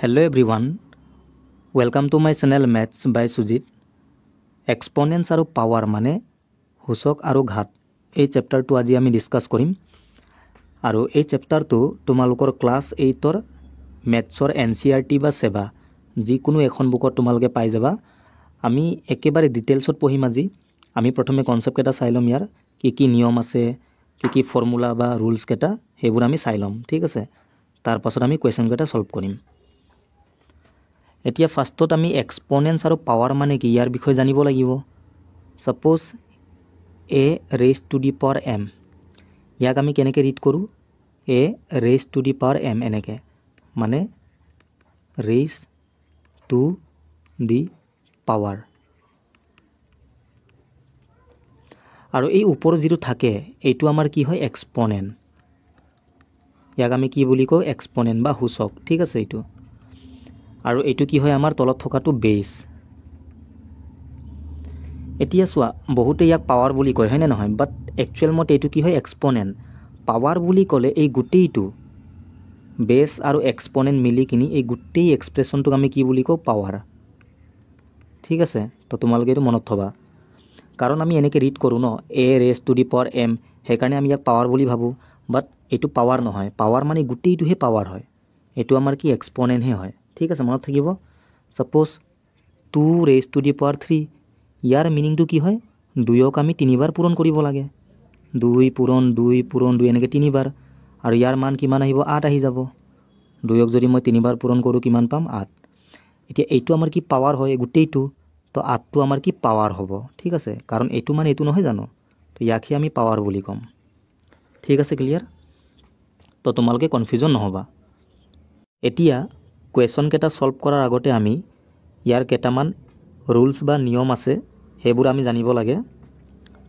Hello everyone, welcome to my channel Maths by Sujit. Exponents আৰু power মানে সূচক আৰু ঘাত এই চেপ্টাৰটো আজি আমি ডিসকাস কৰিম আৰু এই চেপ্টাৰটো তোমালোকৰ ক্লাছ 8ৰ মেথছৰ NCERT বা সেবা যিকোনো এখন বুকত তোমালোকে পাই যাবা। আমি একেবাৰে ডিটেইলছত পঢ়িম আজি। আমি প্ৰথমে কনসেপ্ট এটা চাই লম, ইয়াৰ কি নিয়ম আছে, কি ফৰ্মুলা বা ৰুলছ কেটা সেইবোৰ আমি চাই লম, ঠিক আছে। তাৰ পাছত আমি কোৱেশ্চন কেটা সলভ কৰিম। এতিয়া ফাৰ্ষ্টত আমি এক্সপনেন্টছ আৰু পাৱাৰ মানে কি ইয়াৰ বিষয়ে জানিব লাগিব। Suppose a raised to the power m, ইয়াক আমি কেনেকৈ ৰিড কৰোঁ, a raised to the power m এনেকৈ, মানে raised to the power। আৰু এই ওপৰত যিটো থাকে এইটো আমাৰ কি হয়, এক্সপনেন্ট। ইয়াক আমি কি বুলি কওঁ, এক্সপনেন্ট বা সূচক, ঠিক আছে এইটো। আৰু এইটো কি হয়, আমাৰ তলত থকাটো বেছ। এতিয়া চোৱা, বহুতে ইয়াক পাৱাৰ বুলি কয়, হয়নে নহয়, বাট একচুৱেল মতে এইটো কি হয়, এক্সপনেন্ট। পাৱাৰ বুলি ক'লে এই গোটেইটো বেছ আৰু এক্সপনেন্ট মিলি কিনি এই গোটেই এক্সপ্ৰেশ্যনটোক আমি কি বুলি কওঁ, পাৱাৰ, ঠিক আছে। তো তোমালোকে এইটো মনত থবা, কাৰণ আমি এনেকৈ ৰিড কৰোঁ ন, a raised to the power m, সেইকাৰণে আমি ইয়াক পাৱাৰ বুলি ভাবোঁ, বাট এইটো পাৱাৰ নহয়। পাৱাৰ মানে গোটেইটোহে পাৱাৰ হয়, এইটো আমাৰ কি এক্সপনেন্টহে হয়, ঠিক আছে, মনত থাকিব। Suppose 2 raised to the power 3, ইয়াৰ মিনিংটো কি হয়, 2ক আমি 3বাৰ পূৰণ কৰিব লাগে, 2 পূৰণ 2 পূৰণ 2 এনেকৈ 3বাৰ, আৰু ইয়াৰ মান কিমান আহিব, 8 আহি যাব। 2ক যদি মই 3বাৰ পূৰণ কৰোঁ কিমান পাম, 8। এতিয়া এইটো আমাৰ কি পাৱাৰ হয় গোটেইটো, তো 8টো আমাৰ কি পাৱাৰ হ'ব, ঠিক আছে, কাৰণ এইটো মানে এইটো নহয় জানো, তো ইয়াকহে আমি পাৱাৰ বুলি ক'ম, ঠিক আছে, ক্লিয়াৰ। তো তোমালোকে কনফিউজন নহ'বা। এতিয়া কুৱেশ্যন কেটা সলভ কৰাৰ আগতে আমি ইয়াৰ কেইটামান ৰুলছ বা নিয়ম আছে সেইবোৰ আমি জানিব লাগে।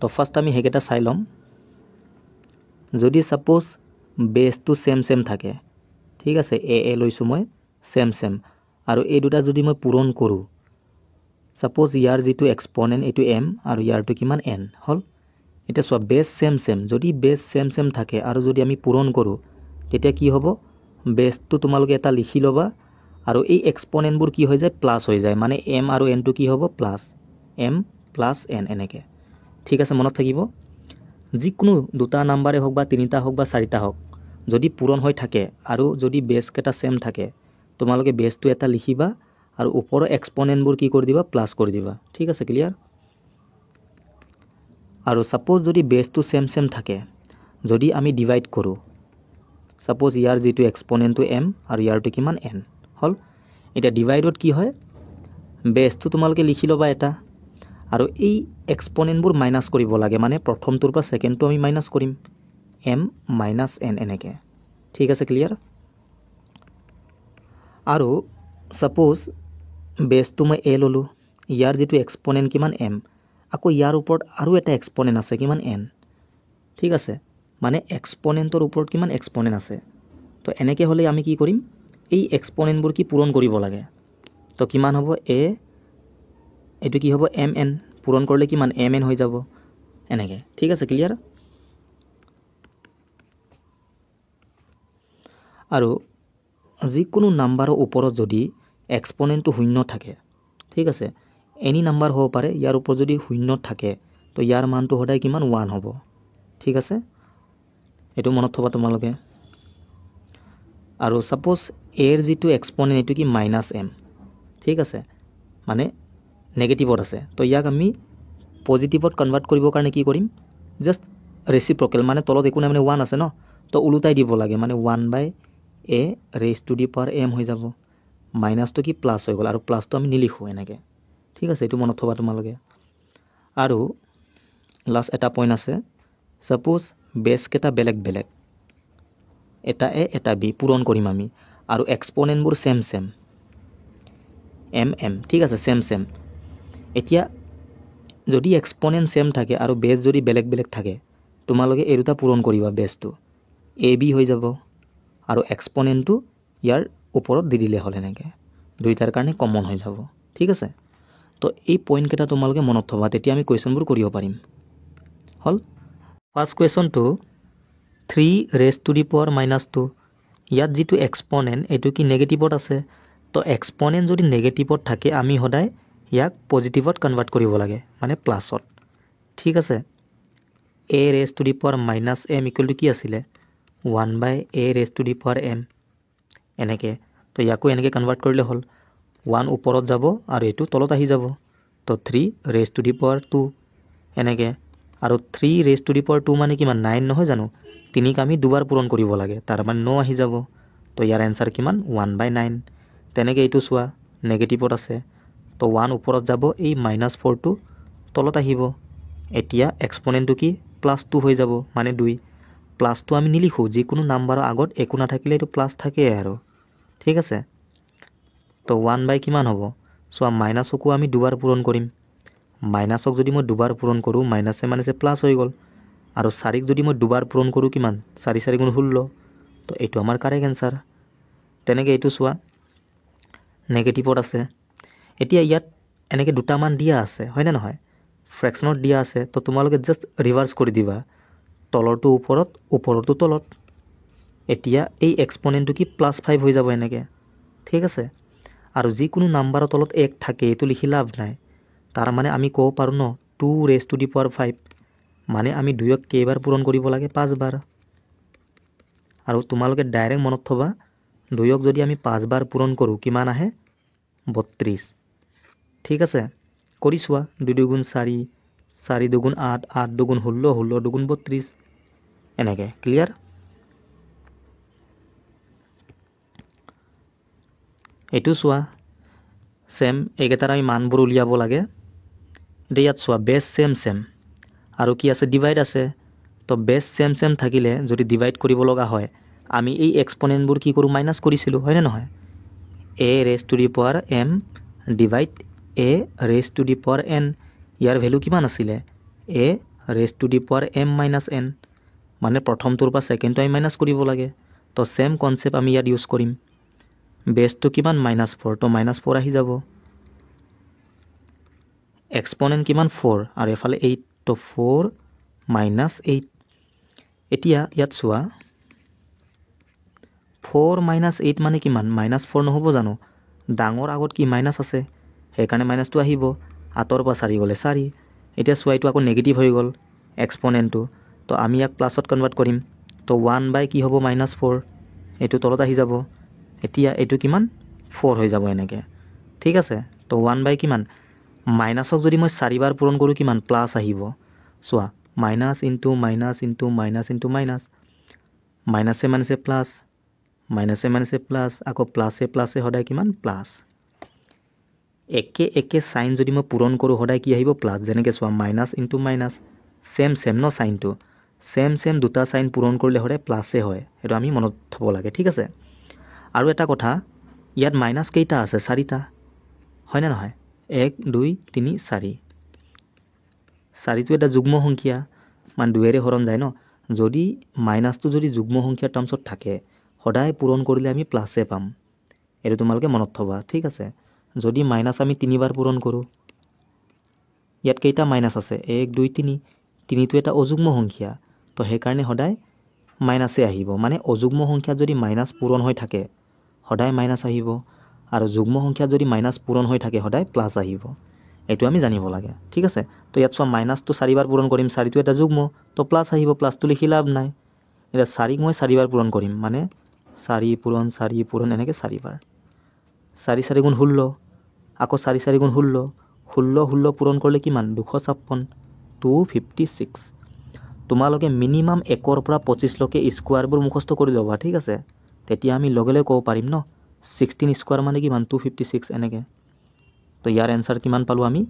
তো ফাৰ্ষ্ট আমি সেইকেইটা চাই ল'ম। যদি সাপোজ বেছটো সেম থাকে, ঠিক আছে, এ লৈছোঁ মই, সেম, আৰু এই দুটা যদি মই পূৰণ কৰোঁ, সাপোজ ইয়াৰ যিটো এক্সপনেন্ট এইটো m আৰু ইয়াৰটো কিমান n হ'ল। এতিয়া চোৱা, বেছ সেম, যদি বেছ সেম থাকে আৰু যদি আমি পূৰণ কৰোঁ তেতিয়া কি হ'ব, বেছটো তোমালোকে এটা লিখি ল'বা আৰু এই এক্সপনেন্টবোৰ কি হৈ যায়, প্লাছ হৈ যায়, মানে m আৰু nটো কি হ'ব, প্লাছ m প্লাছ n এনেকৈ, ঠিক আছে, মনত থাকিব। যিকোনো দুটা নাম্বাৰে হওক বা তিনিটা হওক বা চাৰিটা হওক, যদি পূৰণ হৈ থাকে আৰু যদি বেছ কেইটা সেম থাকে, তোমালোকে বেছটো এটা লিখিবা আৰু ওপৰৰ এক্সপনেন্টবোৰ কি কৰি দিবা, প্লাছ কৰি দিবা, ঠিক আছে, ক্লিয়াৰ। আৰু সাপোজ যদি বেছটো সেম থাকে, যদি আমি ডিভাইড কৰোঁ, সাপোজ ইয়াৰ যিটো এক্সপনেন্টটো m আৰু ইয়াৰটো কিমান n হ'ল। এতিয়া ডিভাইডত কি হয়, বেছটো তোমালোকে লিখি ল'বা এটা, আৰু এই এক্সপনেন্টবোৰ মাইনাছ কৰিব লাগে, মানে প্ৰথমটোৰ পৰা ছেকেণ্ডটো আমি মাইনাছ কৰিম, m মাইনাছ n এনেকৈ, ঠিক আছে, ক্লিয়াৰ। আৰু সাপোজ বেছটো মই a ল'লোঁ, ইয়াৰ যিটো এক্সপনেন্ট কিমান m, আকৌ ইয়াৰ ওপৰত আৰু এটা এক্সপনেন্ট আছে কিমান n, ঠিক আছে, মানে এক্সপনেন্টৰ ওপৰত কিমান এক্সপনেন্ট আছে। তো এনেকৈ হ'লে আমি কি কৰিম, এই এক্সপনেন্টবোৰ কি পূৰণ কৰিব লাগে। তো কিমান হ'ব, এইটো কি হ'ব, mn, পূৰণ কৰিলে কিমান mn হৈ যাব এনেকৈ, ঠিক আছে, ক্লিয়াৰ। আৰু যিকোনো নাম্বাৰৰ ওপৰত যদি এক্সপনেন্টটো শূন্য থাকে, ঠিক আছে, এনি নাম্বাৰ হ'ব পাৰে, ইয়াৰ ওপৰত যদি শূন্য থাকে তো ইয়াৰ মানটো সদায় কিমান, 1 হ'ব, ঠিক আছে, এইটো মনত থবা তোমালোকে। আৰু সাপোজ এৰ যিটো এক্সপনেন্ট এইটো কি মাইনাছ m, ঠিক আছে, মানে নেগেটিভত আছে, তো ইয়াক আমি পজিটিভত কনভাৰ্ট কৰিবৰ কাৰণে কি কৰিম, জাষ্ট ৰেচিপ্ৰকেল, মানে তলত একো নাই, মানে 1 আছে ন, তো ওলোটাই দিব লাগে, মানে 1/a raised to the power m হৈ যাব, মাইনাছটো কি প্লাছ হৈ গ'ল, আৰু প্লাছটো আমি নিলিখোঁ এনেকৈ, ঠিক আছে, এইটো মনত থবা তোমালোকে। আৰু লাষ্ট এটা পইণ্ট আছে, সাপোজ বেছ কেইটা বেলেগ, এটা a এটা b পূৰণ কৰিম আমি, আৰু এক্সপনেন্টবোৰ সেম m, ঠিক আছে, সেম। এতিয়া যদি এক্সপনেন্ট সেম থাকে আৰু বেছ যদি বেলেগ থাকে, তোমালোকে এই দুটা পূৰণ কৰিবা, বেছটো ab হৈ যাব আৰু এক্সপনেন্টটো ইয়াৰ ওপৰত দি দিলে হ'ল, এনেকৈ দুইটাৰ কাৰণে কমন হৈ যাব, ঠিক আছে। তো এই পইণ্টকেইটা তোমালোকে মনত থবা, তেতিয়া আমি কুৱেশ্যনবোৰ কৰিব পাৰিম, হ'ল। ফাৰ্ষ্ট কুৱেশ্যনটো 3 raised to the power -2, ইয়াত যিটো এক্সপনেন্ট এইটো কি নেগেটিভত আছে, তো এক্সপনেণ্ট যদি নেগেটিভত থাকে আমি সদায় ইয়াক পজিটিভত কনভাৰ্ট কৰিব লাগে মানে প্লাছত ঠিক আছে a raised to the power minus m equal to কি আছিলে 1 by a raised to the power m এনেকৈ তো ইয়াকো এনেকৈ কনভাৰ্ট কৰিলে হ'ল 1 ওপৰত যাব আৰু এইটো তলত আহি যাব তো 3 raised to the power 2 এনেকৈ আৰু 3 raised to the power 2 মানে কিমান 9 নহয় জানো 3ক আমি দুবাৰ পূৰণ কৰিব লাগে তাৰ মানে 9 আহি যাব তো ইয়াৰ এনসাৰ কিমান 1 by 9 তেনেকৈ এইটো চোৱা নেগেটিভত আছে তো 1 ওপৰত যাব এই -4টো তলত আহিব এতিয়া এক্সপনেণ্টটো কি +2 হৈ যাব মানে 2 প্লাছটো আমি নিলিখোঁ যিকোনো নাম্বাৰৰ আগত একো নাথাকিলে এইটো প্লাছ থাকেই আৰু ঠিক আছে তো 1 বাই কিমান হ'ব চোৱা মাইনাছকো আমি দুবাৰ পূৰণ কৰিম মাইনাছক যদি মই দুবাৰ পূৰণ কৰোঁ মাইনাছে মাইনাছে প্লাছ হৈ গ'ল আৰু 4ক যদি মই দুবাৰ পূৰণ কৰোঁ কিমান 4 4 গুণ 16 তো এইটো আমাৰ কাৰেক্ট এনসাৰ তেনেকৈ এইটো চোৱা নেগেটিভত আছে এতিয়া ইয়াত এনেকৈ দুটামান দিয়া আছে হয়নে নহয় ফ্ৰেকশ্যনত দিয়া আছে তো তোমালোকে জাষ্ট ৰিভাৰ্ছ কৰি দিবা তলৰটো ওপৰত ওপৰৰটো তলত এতিয়া এই এক্সপনেণ্টটো কি +5 হৈ যাব এনেকৈ ঠিক আছে আৰু যিকোনো নাম্বাৰৰ তলত 1 থাকে এইটো লিখি লাভ নাই তাৰ মানে আমি ক'ব পাৰোঁ ন 2 raised to the power 5 মানে আমি 2ক কেইবাৰ পূৰণ কৰিব লাগে 5 বাৰ আৰু তোমালোকে ডাইৰেক্ট মনত থবা 2ক যদি আমি 5 বাৰ পূৰণ কৰোঁ কিমান আহে 32 ঠিক আছে কৰি চোৱা 2 2 4 4 2 8 8 2 16 16 2 32 এনেকৈ ক্লিয়াৰ এইটো চোৱা সেম এইকেইটাৰ আমি মানবোৰ উলিয়াব লাগে এতিয়া ইয়াত চোৱা বেছ সেম আৰু কি আছে ডিভাইড আছে তো বেছ সেম থাকিলে যদি ডিভাইড কৰিব লগা হয় আমি এই এক্সপনেণ্টবোৰ কি কৰোঁ মাইনাছ কৰিছিলোঁ হয়নে নহয় a raised to the power m divide a raised to the power n year value কিমান আছিলে a raised to the power m minus n মানে প্ৰথমটোৰ পৰা সেকেন্ডটো আমি মাইনাছ কৰিব লাগে তো সেম কনসেপ্ট আমি ইয়াত ইউজ কৰিম বেছটো কিমান -4 তো -4 আহি যাব এক্সপনেণ্ট কিমান 4 আৰু এফালে 8 তো 4 - 8 এতিয়া ইয়াত চোৱা 4 - 8 মানে কিমান -4 নহ'ব জানো ডাঙৰ আগত কি মাইনাছ আছে সেইকাৰণে মাইনাছটো আহিব আঁতৰ পৰা 4 গ'লে 4 এতিয়া চোৱা এইটো আকৌ নেগেটিভ হৈ গ'ল এক্সপনেণ্টটো তো আমি ইয়াক প্লাছত কনভাৰ্ট কৰিম তো 1 বাই কি হ'ব -4 এইটো তলত আহি যাব এতিয়া এইটো কিমান 4 হৈ যাব এনেকৈ ঠিক আছে তো 1 বাই কিমান মাইনাছক যদি মই 4 বাৰ পূৰণ কৰোঁ কিমান প্লাছ আহিব চোৱা minus into minus into minus into minus মাইনাছে মাইনাছে প্লাছ মাইনাছে মাইনাছে প্লাছ আকৌ প্লাছে প্লাছে সদায় কিমান প্লাছ একে সাইন যদি মই পূৰণ কৰোঁ সদায় কি আহিব প্লাছ যেনেকৈ চোৱা মাইনাছ ইনটু মাইনাছ সেম ন সাইনটো সেম দুটা সাইন পূৰণ কৰিলে সদায় প্লাছে হয় সেইটো আমি মনত থ'ব লাগে ঠিক আছে আৰু এটা কথা ইয়াত মাইনাছ কেইটা আছে 4টা হয়নে নহয় 1 2 3 4 4টো এটা যুগ্ম সংখ্যা মানে 2ৰে হৰণ যায় ন যদি মাইনাছটো যদি যুগ্ম সংখ্যাৰ টাৰ্মছত থাকে সদায় পূৰণ কৰিলে আমি প্লাছে পাম এইটো তোমালোকে মনত থবা ঠিক আছে যদি মাইনাছ আমি 3 বাৰ পূৰণ কৰোঁ ইয়াত কেইটা মাইনাছ আছে 1 2 3 3টো এটা অযুগ্ম সংখ্যা তো সেইকাৰণে সদায় মাইনাছে আহিব মানে অযুগ্ম সংখ্যাত যদি মাইনাছ পূৰণ হৈ থাকে সদায় মাইনাছ আহিব আৰু যুগ্ম সংখ্যাত যদি মাইনাছ পূৰণ হৈ থাকে সদায় প্লাছ আহিব এইটো আমি জানিব লাগে ঠিক আছে তো ইয়াত চোৱা মাইনাছটো 4 বাৰ পূৰণ কৰিম 4টো এটা যুগ্ম তো প্লাছ আহিব প্লাছটো লিখি লাভ নাই এতিয়া 4ক মই 4 বাৰ পূৰণ কৰিম মানে 4 পূৰণ এনেকৈ 4 বাৰ 4 4 গুণ 16 আকৌ 4 4 গুণ 16 16 পূৰণ কৰিলে কিমান 256 256 তোমালোকে মিনিমাম 1ৰ পৰা 25লৈকে স্কোৱাৰবোৰ মুখস্থ কৰি ল'বা ঠিক আছে তেতিয়া আমি লগে লগে ক'ব পাৰিম ন 16 স্কোৱাৰ মানে কিমান 256 এনেকৈ তো ইয়াৰ এনসাৰ কিমান পালোঁ আমি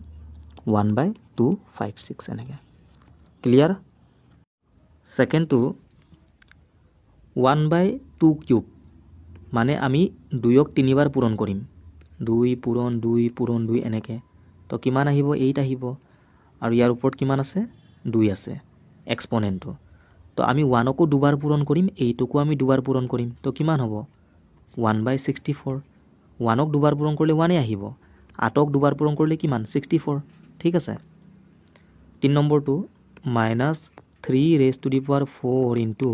1/256 এনেকৈ ক্লিয়াৰ সেকেন্ডটো 1/2 কিউব মানে আমি 2ক 3 বাৰ পূৰণ কৰিম 2 পূৰণ 2 পূৰণ 2 এনেকৈ তো কিমান আহিব 8 আহিব আৰু ইয়াৰ ওপৰত কিমান আছে 2 আছে এক্সপনেণ্টটো তো আমি 1কো দুবাৰ পূৰণ কৰিম 8কো আমি দুবাৰ পূৰণ কৰিম তো কিমান হ'ব 1/64 1ক দুবাৰ পূৰণ কৰিলে 1 আহিব 8ক দুবাৰ পূৰণ কৰিলে কিমান 64 ঠিক আছে 3 নম্বৰটো -3 raised to the power 4 into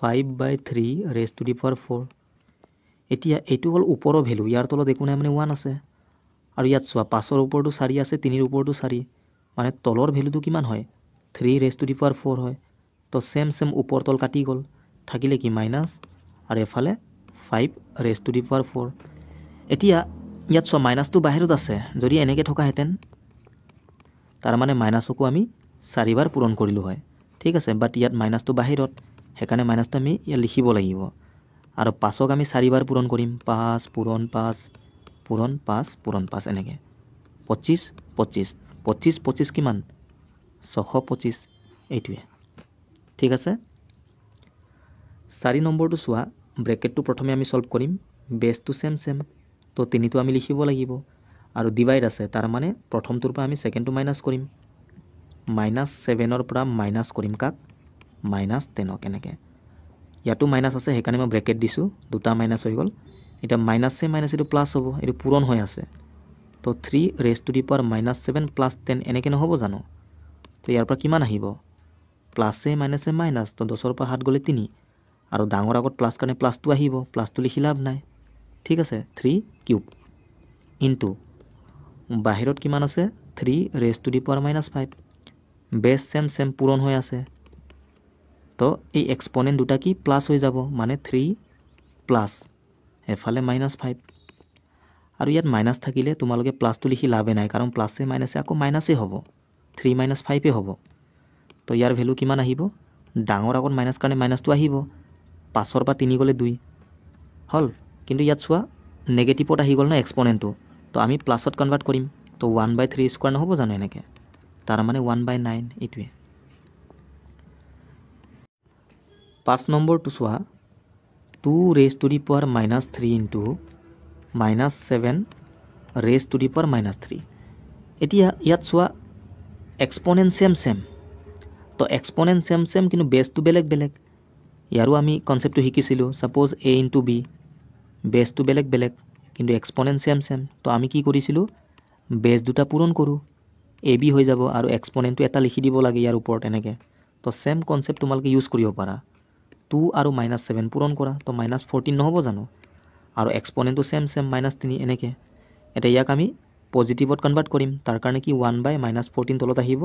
5/3 raised to the power 4 এতিয়া এইটো হ'ল ওপৰৰ ভেলু, ইয়াৰ তলত একো নাই মানে 1 আছে। আৰু ইয়াত চোৱা 5ৰ ওপৰতো 4 আছে, 3ৰ ওপৰতো 4, মানে তলৰ ভেলুটো কিমান হয় 3 ৰেজ টু দি পাৱাৰ 4 হয়। তো চেম ওপৰ তল কাটি গ'ল, থাকিলে কি মাইনাছ, আৰু এফালে 5 ৰেজ টু দি পাৱাৰ 4। এতিয়া ইয়াত চোৱা মাইনাছটো বাহিৰত আছে, যদি এনেকৈ থকাহেঁতেন তাৰমানে মাইনাছকো আমি 4 বাৰ পূৰণ কৰিলোঁ হয়, ঠিক আছে। বাট ইয়াত মাইনাছটো বাহিৰত, সেইকাৰণে মাইনাছটো আমি ইয়াত লিখিব লাগিব। আৰু 5ক আমি 4 বাৰ পূৰণ কৰিম, 5 পূৰণ 5 পূৰণ 5 পূৰণ 5 এনেকৈ 25 25 25 25 কিমান 625, এইটোৱে, ঠিক আছে। 4 নম্বৰটো চোৱা, ব্ৰেকেটটো প্ৰথমে আমি ছল্ভ কৰিম, বেছটো চেম, তো 3টো আমি লিখিব লাগিব, আৰু ডিভাইড আছে, তাৰমানে প্ৰথমটোৰ পৰা আমি ছেকেণ্ডটো মাইনাছ কৰিম, -7ৰ পৰা মাইনাছ কৰিম কাক -10ক, এনেকৈ। ইয়াতো মাইনাছ আছে, সেইকাৰণে মই ব্ৰেকেট দিছোঁ, দুটা মাইনাছ হৈ গ'ল। এতিয়া মাইনাছে মাইনাছ এইটো প্লাছ হ'ব, এইটো পূৰণ হৈ আছে। তো 3 ৰেজ টু দি পাৱাৰ -7 + 10 এনেকৈ নহ'ব জানো? তো ইয়াৰ পৰা কিমান আহিব প্লাছে মাইনাছে মাইনাছ, তো 10ৰ পৰা 7 গ'লে 3, আৰু ডাঙৰ আগত প্লাছ কাৰণে প্লাছটো আহিব, প্লাছটো লিখি লাভ নাই, ঠিক আছে। 3 কিউব ইনটু বাহিৰত কিমান আছে 3 ৰেজ টু দি পাৱাৰ -5, বেছ চেম পূৰণ হৈ আছে। তো এই এক্সপনেণ্ট দুটা কি প্লাছ হৈ যাব, মানে 3 প্লাছ এফালে -5। আৰু ইয়াত মাইনাছ থাকিলে তোমালোকে প্লাছটো লিখি লাভে নাই, কাৰণ প্লাছে মাইনাছে আকৌ মাইনাছেই হ'ব, 3 - 5 হ'ব। তো ইয়াৰ ভেলু কিমান আহিব, ডাঙৰ আগত মাইনাছ কাৰণে মাইনাছটো আহিব, 5ৰ পৰা 3 গ'লে 2 হ'ল। কিন্তু ইয়াত চোৱা নেগেটিভত আহি গ'ল ন এক্সপনেণ্টটো, তো আমি প্লাছত কনভাৰ্ট কৰিম, তো 1/3² নহ'ব জানো এনেকৈ, তাৰমানে 1/9, এইটোৱে। 5 নম্বৰটো চোৱা, 2 raise to the power -3 into -7 raise to the power -3। এতিয়া ইয়াত চোৱা এক্সপনেণ্ট চেম, তো এক্সপনেণ্ট চেম কিন্তু বেছটো বেলেগ, ইয়াৰো আমি কনচেপ্টটো শিকিছিলোঁ। ছাপ'জ a ইনটু b, বেছটো বেলেগ কিন্তু এক্সপনেণ্ট চেম। তো আমি কি কৰিছিলোঁ, বেছ দুটা পূৰণ কৰোঁ, ab হৈ যাব, আৰু এক্সপনেণ্টটো এটা লিখি দিব লাগে ইয়াৰ ওপৰত এনেকৈ। তো চেম কনচেপ্ট তোমালোকে ইউজ কৰিব পাৰা, 2 আৰু -7 পূৰণ কৰা, তো -14 নহ'ব জানো, আৰু এক্সপনেণ্টটো চেম -3 এনেকৈ। এতিয়া ইয়াক আমি পজিটিভত কনভাৰ্ট কৰিম, তাৰ কাৰণে কি 1/-14 তলত আহিব,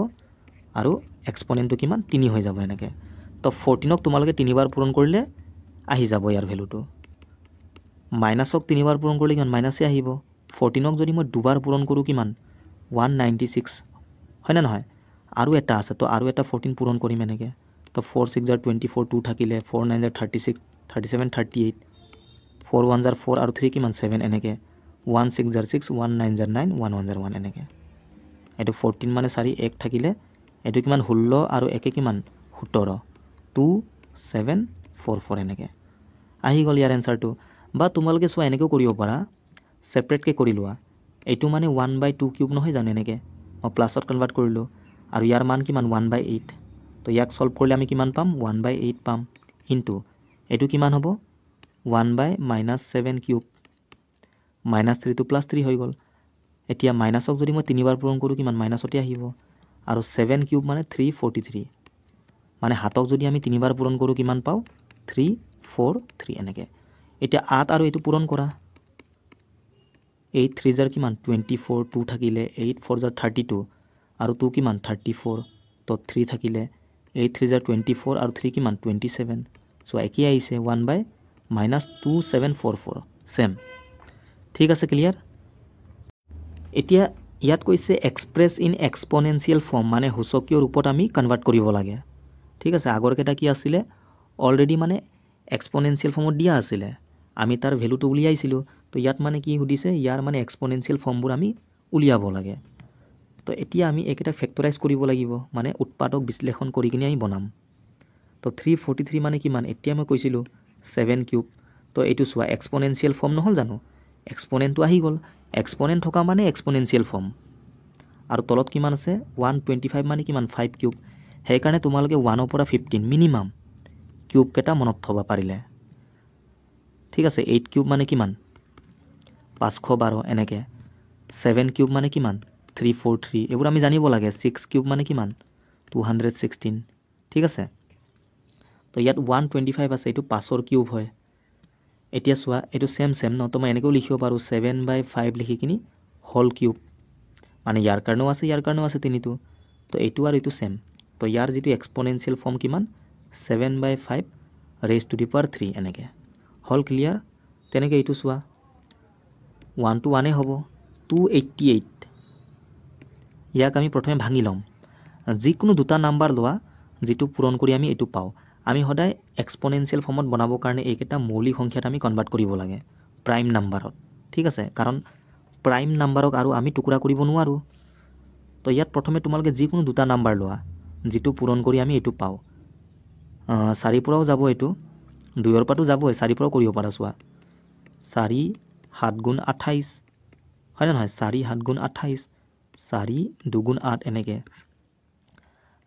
আৰু এক্সপনেণ্টটো কিমান 3 হৈ যাব এনেকৈ। তো 14ক তোমালোকে 3 বাৰ পূৰণ কৰিলে আহি যাব ইয়াৰ ভেলুটো, মাইনাছক 3 বাৰ পূৰণ কৰিলে কিমান মাইনাছে আহিব। 14ক যদি মই 2 বাৰ পূৰণ কৰোঁ কিমান 196, হয়নে নহয়? আৰু এটা আছে, তো আৰু এটা 14 পূৰণ কৰিম এনেকৈ। তো 4 6 * 24, 2 থাকিলে, 4 9 * 36, 37 38, 4 1 * 4 আৰু 3 কিমান 7 এনেকৈ, 1 6 * 6, 1 9 * 9, 1 1 * 1 এনেকৈ। এইটো 14 মানে 4 1 থাকিলে, এইটো কিমান 16 আৰু 1 কিমান 17, 2 7 4 4 এনেকৈ আহি গ'ল ইয়াৰ এনচাৰটো। বা তোমালোকে চোৱা এনেকৈও কৰিব পাৰা, ছেপাৰেটকৈ কৰি লোৱা, এইটো মানে 1/2³ নহয় জানো, এনেকৈ মই প্লাছত কনভাৰ্ট কৰিলোঁ, আৰু ইয়াৰ মান কিমান 1/8। তো ইয়াক ছল্ভ কৰিলে আমি কিমান পাম 1/8 পাম, ইনটু এইটো কিমান হ'ব 1/-7³ -3টো +3 হৈ গ'ল। এতিয়া মাইনাছক যদি মই 3 বাৰ পূৰণ কৰোঁ কিমান মাইনাছতে আহিব, আৰু 7³ মানে 343, মানে 7ক যদি আমি 3 বাৰ পূৰণ কৰোঁ কিমান পাওঁ 343 এনেকৈ। এতিয়া 8 আৰু এইটো পূৰণ কৰা, 8 3 কিমান 24, 2 থাকিলে 8 4 32, আৰু 2 কিমান 34, তো 3 থাকিলে 8 3 24, আৰু 3 কিমান 27। চ' একেই আহিছে 1/-2744, চেম, ঠিক আছে, ক্লিয়াৰ। এতিয়া ইয়াত কৈছে এক্সপ্ৰেছ ইন এক্সপনেনচিয়েল ফৰ্ম, মানে সূচকীয় ৰূপত আমি কনভাৰ্ট কৰিব লাগে, ঠিক আছে। আগৰকেইটা কি আছিলে, অলৰেডি মানে এক্সপনেনচিয়েল ফৰ্মত দিয়া আছিলে, আমি তাৰ ভেলুটো উলিয়াইছিলোঁ। তো ইয়াত মানে কি সুধিছে, ইয়াৰ মানে এক্সপনেনচিয়েল ফৰ্মবোৰ আমি উলিয়াব লাগে। তো এতিয়া আমি এইকেইটা ফেক্টৰাইজ কৰিব লাগিব, মানে উৎপাদক বিশ্লেষণ কৰি কিনে আমি বনাম। তো 343 মানে কিমান, এতিয়া মই কৈছিলোঁ 7³। তো এইটো চোৱা এক্সপনেনচিয়েল ফৰ্ম নহ'ল জানো, এক্সপনেণ্টটো আহি গ'ল, এক্সপনেণ্ট থকা মানে এক্সপনেনচিয়েল ফৰ্ম, আৰু তলত কিমান আছে 125 মানে কিমান 5³। সেইকাৰণে তোমালোকে 1ৰ পৰা 15 মিনিমাম কিউবকেইটা মনত থ'ব পাৰিলে, ঠিক আছে। 8³ মানে কিমান 512 এনেকৈ, 7³ মানে কিমান 343, এইবোৰ আমি জানিব লাগে। 6³ মানে কিমান 216, ঠিক আছে। তো ইয়াত 125 আছে, এইটো 5ৰ কিউব হয়। এতিয়া চোৱা এইটো ছেম ন, তো মই এনেকৈও লিখিব পাৰোঁ 7/5 লিখি কিনি হোল কিউব, মানে ইয়াৰ কাৰণেও আছে তিনিটো, তো এইটো আৰু এইটো ছেম, তো ইয়াৰ যিটো এক্সপনেনচিয়েল ফৰ্ম কিমান 7/5 raised to the power 3 এনেকৈ। হল ক্লিয়াৰ? তেনেকৈ এইটো চোৱা 1 to 1 হ'ব 288, ইয়াক আমি প্ৰথমে ভাঙি ল'ম। যিকোনো দুটা নাম্বাৰ লোৱা যিটো পূৰণ কৰি আমি এইটো পাওঁ, আমি সদায় এক্সপনেনচিয়েল ফৰ্মত বনাবৰ কাৰণে এইকেইটা মৌলিক সংখ্যাত আমি কনভাৰ্ট কৰিব লাগে প্ৰাইম নাম্বাৰত, ঠিক আছে, কাৰণ প্ৰাইম নাম্বাৰক আৰু আমি টুকুৰা কৰিব নোৱাৰোঁ। তো ইয়াত প্ৰথমে তোমালোকে যিকোনো দুটা নাম্বাৰ লোৱা যিটো পূৰণ কৰি আমি এইটো পাওঁ। 4 পৰাও যাব, এইটো 2ৰ পৰাতো যাবই, 4 পৰাও কৰিব পাৰা। চোৱা 4 7 গুণ 28, হয়নে নহয়, 4 7 গুণ 28, 4 2 গুণ 8 এনেকৈ,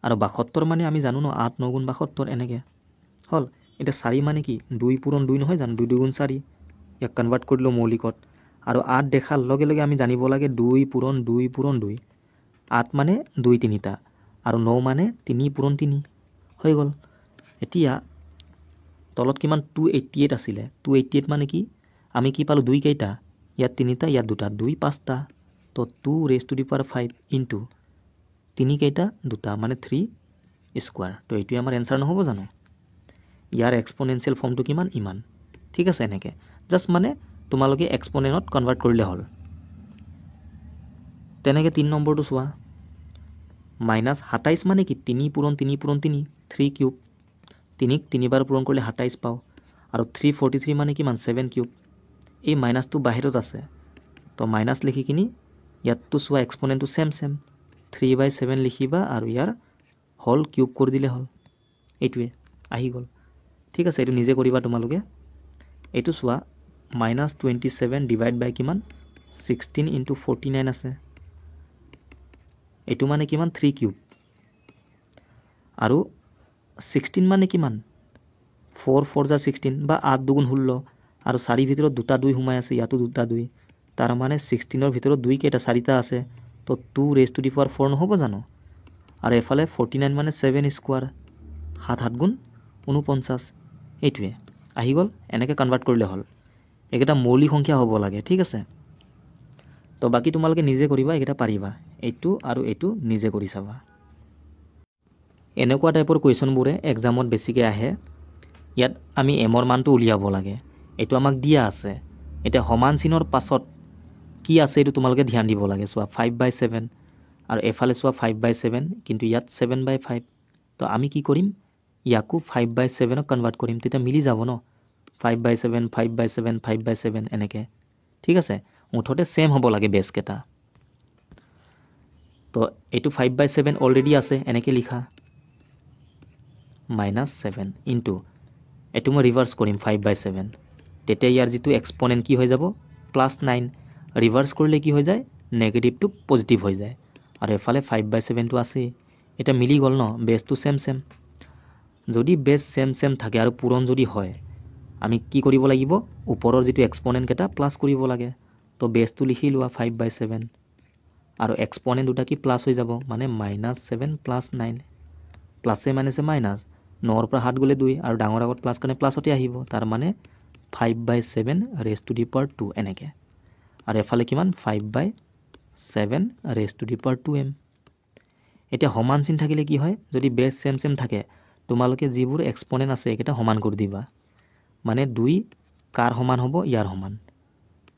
আৰু 72 মানে আমি জানো ন 8 9 গুণ 72 এনেকৈ হ'ল। এতিয়া 4 মানে কি 2 পূৰণ 2 নহয় জানো, 2 2 গুণ 4, ইয়াক কনভাৰ্ট কৰিলোঁ মৌলিকত। আৰু 8 দেখাৰ লগে লগে আমি জানিব লাগে 2 পূৰণ 2 পূৰণ 2, 8 মানে 2 তিনিটা, আৰু 9 মানে 3 পূৰণ 3 হৈ গ'ল। এতিয়া তলত কিমান 288 আছিলে, 288 মানে কি আমি কি পালোঁ 2 কেইটা, ইয়াত 3টা ইয়াত 2টা, 2 5টা, তো 2 raised to the power 5 into 3 কেইটা 2টা, মানে 3 স্কোৱাৰ। তো এইটোৱে আমাৰ এনচাৰ নহ'ব জানো? ইয়াৰ এক্সপনেনচিয়েল ফৰ্মটো কিমান ইমান, ঠিক আছে। এনেকৈ জাষ্ট মানে তোমালোকে এক্সপনেণ্টত কনভাৰ্ট কৰিলে হ'ল। তেনেকৈ 3 নম্বৰটো চোৱা -27 মানে কি 3 পূৰণ 3 পূৰণ 3, 3 কিউব, 3ক 3বাৰ পূৰণ কৰিলে 27 পাওঁ, আৰু 343 মানে কিমান 7 কিউব। এই মাইনাছটো বাহিৰত আছে, তো মাইনাছ লিখি কিনি ইয়াততো চোৱা এক্সপনেণ্টটো ছেম 3/7 লিখিবা, আৰু ইয়াৰ হোল কিউব কৰি দিলে হ'ল, এইটোৱে আহি গ'ল, ঠিক আছে। এইটো নিজে কৰিবা তোমালোকে। এইটো চোৱা -27 ডিভাইড বাই কিমান 16 ইনটু 49 আছে, এইটো মানে কিমান 3 কিউব, আৰু 16 মানে কিমান 4 4 যা 16 বা 8 2 গুণ 16, আৰু 4 ভিতৰত 2টা 2 সোমাই আছে, ইয়াতো 2টা 2, তাৰ মানে 16ৰ ভিতৰত 2 কেইটা 4টা আছে, তো 2 raised to the power 4 নহ'ব জানো? আৰু এফালে 49 মানে 7 স্কোৱাৰ, 7 7 গুণ 49, এইটোৱে আহি গ'ল। এনেকৈ কনভাৰ্ট কৰিলে হ'ল। এইকেইটা মৌলিক সংখ্যা হ'ব লাগে, ঠিক আছে। তো বাকী তোমালোকে নিজে কৰিবা, এইকেইটা পাৰিবা, এইটো আৰু এইটো নিজে কৰি চাবা। এনেকুৱা টাইপৰ কুৱেশ্যনবোৰে এক্সামত বেছিকৈ আহে। ইয়াত আমি এমৰ মানটো উলিয়াব লাগে, এইটো আমাক দিয়া আছে। এতিয়া সমান চিনৰ পাছত কি আছে এইটো তোমালোকে ধ্যান দিব লাগে। চোৱা 5/7, আৰু এফালে চোৱা 5/7, কিন্তু ইয়াত 7/5, তো আমি কি কৰিম ইয়াকো 5/7ক কনভাৰ্ট কৰিম, তেতিয়া মিলি যাব ন, 5/7 5/7 5/7 এনেকৈ, ঠিক আছে। মুঠতে ছেম হ'ব লাগে বেছকেইটা। তো এইটো 5/7 অলৰেডি আছে, এনেকৈ লিখা -7 ইনটু এইটো মই ৰিভাৰ্চ কৰিম 5/7, তেতিয়া ইয়াৰ যিটো এক্সপনেণ্ট কি হৈ যাব +9, ৰিভাৰ্চ কৰিলে কি হৈ যায় নেগেটিভটো পজিটিভ হৈ যায়, আৰু এফালে 5/7টো আছেই। এতিয়া মিলি গ'ল ন, বেছটো ছেম। যদি বেছ ছেম থাকে আৰু পূৰণ যদি হয়, আমি কি কৰিব লাগিব ওপৰৰ যিটো এক্সপনেণ্টকেইটা প্লাছ কৰিব লাগে। তো বেছটো লিখি লোৱা 5/7, আৰু এক্সপনেণ্ট দুটা কি প্লাছ হৈ যাব, মানে -7 + 9, প্লাছে মাইনাছে মাইনাছ, 9ৰ পৰা 7 গ'লে 2, আৰু ডাঙৰ আগত প্লাছ কাৰণে প্লাছতে আহিব, তাৰ মানে 5/7 raised to the power 2 এনেকৈ, আৰু এফালে কিমান 5/7 raised to the power 2m। এতিয়া সমান চিন থাকিলে কি হয়, যদি বেছ ছেম থাকে, তোমালোকে যিবোৰ এক্সপনেণ্ট আছে এইকেইটা সমান কৰি দিবা, মানে 2 কাৰ সমান হ'ব ইয়াৰ সমান